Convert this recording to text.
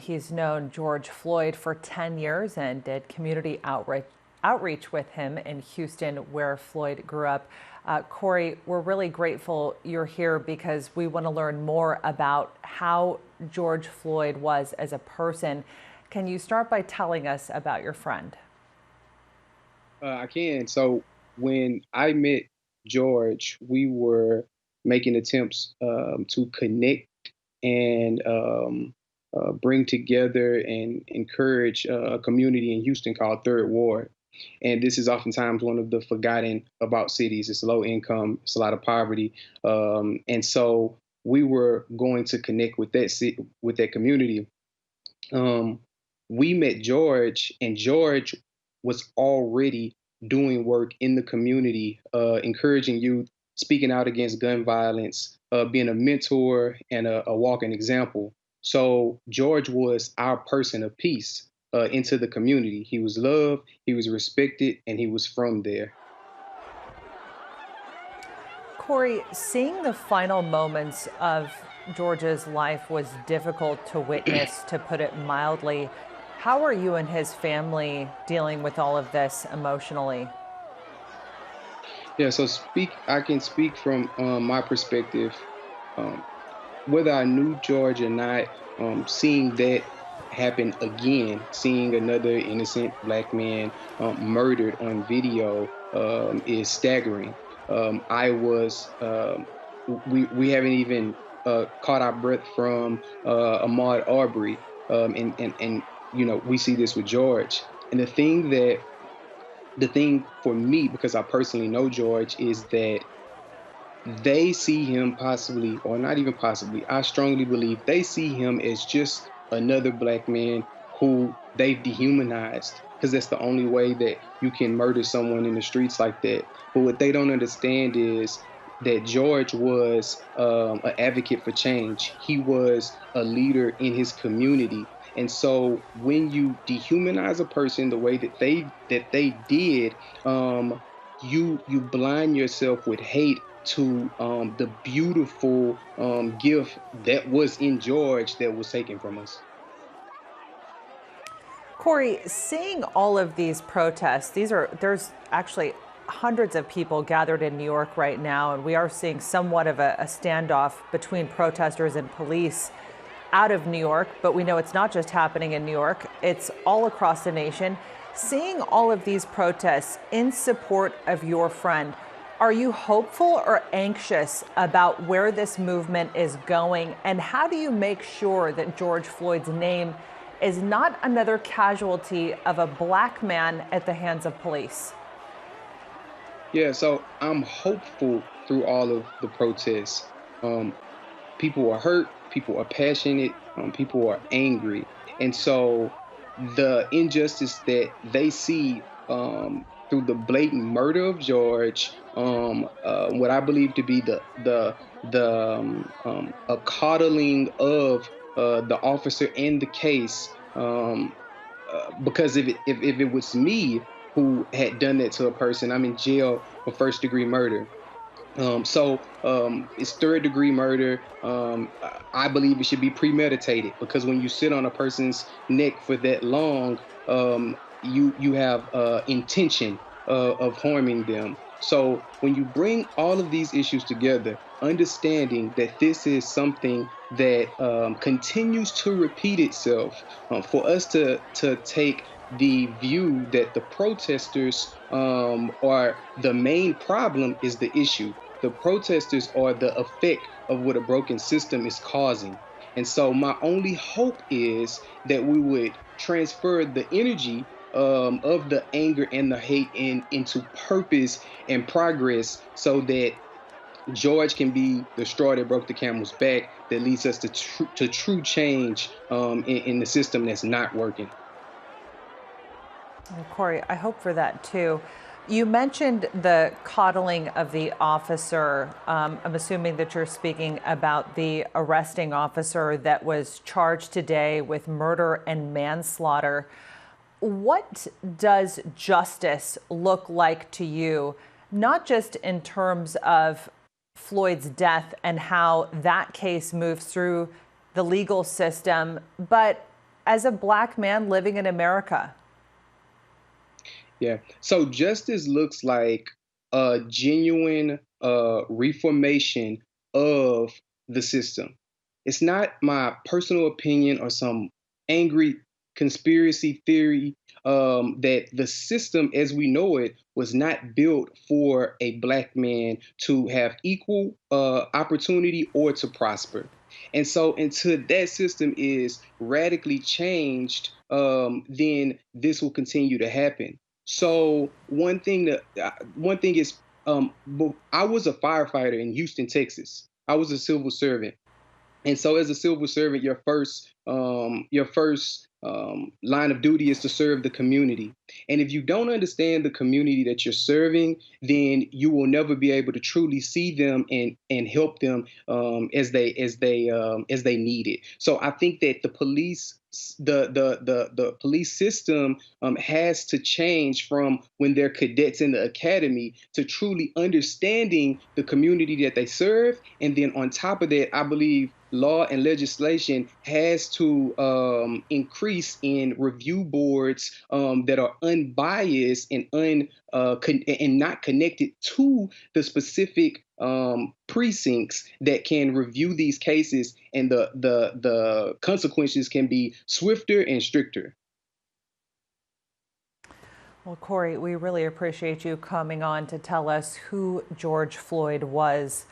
He's known George Floyd for 10 years and did community outreach with him in Houston, where Floyd grew up. Corey, we're really grateful you're here because we want to learn more about how George Floyd was as a person. Can you start by telling us about your friend? I can. So when I met George, we were making attempts to connect and bring together and encourage a community in Houston called Third Ward. And this is oftentimes one of the forgotten about cities. It's low income, it's a lot of poverty, and so we were going to connect with with that community. Um, we met George, and George was already doing work in the community, encouraging youth, speaking out against gun violence, being a mentor and a walking example. So George was our person of peace into the community. He was loved, he was respected, and he was from there. Corey, seeing the final moments of George's life was difficult to witness, to put it mildly. How are you and his family dealing with all of this emotionally? Yeah, so I can speak from my perspective. Um, Whether I knew George or not, seeing that happen again, seeing another innocent black man murdered on video is staggering. I was, we haven't even caught our breath from Ahmaud Arbery, and we see this with George. And the thing for me, because I personally know George, is that they see him possibly, or not even possibly, I strongly believe they see him as just another black man who they've dehumanized, because that's the only way that you can murder someone in the streets like that. But what they don't understand is that George was an advocate for change. He was a leader in his community. And so when you dehumanize a person the way that they did, um, you blind yourself with hate to the beautiful gift that was in George that was taken from us. Corey, seeing all of these protests, there's actually hundreds of people gathered in New York right now, and we are seeing somewhat of a standoff between protesters and police out of New York, but we know it's not just happening in New York, it's all across the nation. Seeing all of these protests in support of your friend, are you hopeful or anxious about where this movement is going? And how do you make sure that George Floyd's name is not another casualty of a black man at the hands of police? Yeah, so I'm hopeful through all of the protests. Um, People are hurt, people are passionate, people are angry. And so the injustice that they see through the blatant murder of George, what I believe to be the a coddling of the officer in the case, because if it was me who had done that to a person, I'm in jail for first degree murder. It's third degree murder. I believe it should be premeditated, because when you sit on a person's neck for that long, you have intention of harming them. So when you bring all of these issues together, understanding that this is something that continues to repeat itself, for us to take the view that the protesters are the main problem is the issue. The protesters are the effect of what a broken system is causing. And so my only hope is that we would transfer the energy of the anger and the hate into purpose and progress, so that George can be the straw that broke the camel's back, that leads us to true change in the system that's not working. Well, Corey, I hope for that too. You mentioned the coddling of the officer. I'm assuming that you're speaking about the arresting officer that was charged today with murder and manslaughter. What does justice look like to you, not just in terms of Floyd's death and how that case moves through the legal system, but as a black man living in America? Yeah. So justice looks like a genuine reformation of the system. It's not my personal opinion or some angry conspiracy theory that the system as we know it was not built for a black man to have equal opportunity or to prosper. And so until that system is radically changed, then this will continue to happen. So one thing is, I was a firefighter in Houston, Texas. I was a civil servant, and so as a civil servant, your first line of duty is to serve the community. And if you don't understand the community that you're serving, then you will never be able to truly see them and help them as they need it. So I think that the police system has to change from when they're cadets in the academy to truly understanding the community that they serve. And then on top of that, I believe law and legislation has to increase in review boards that are unbiased and and not connected to the specific precincts that can review these cases, and the consequences can be swifter and stricter. Well, Corey, we really appreciate you coming on to tell us who George Floyd was.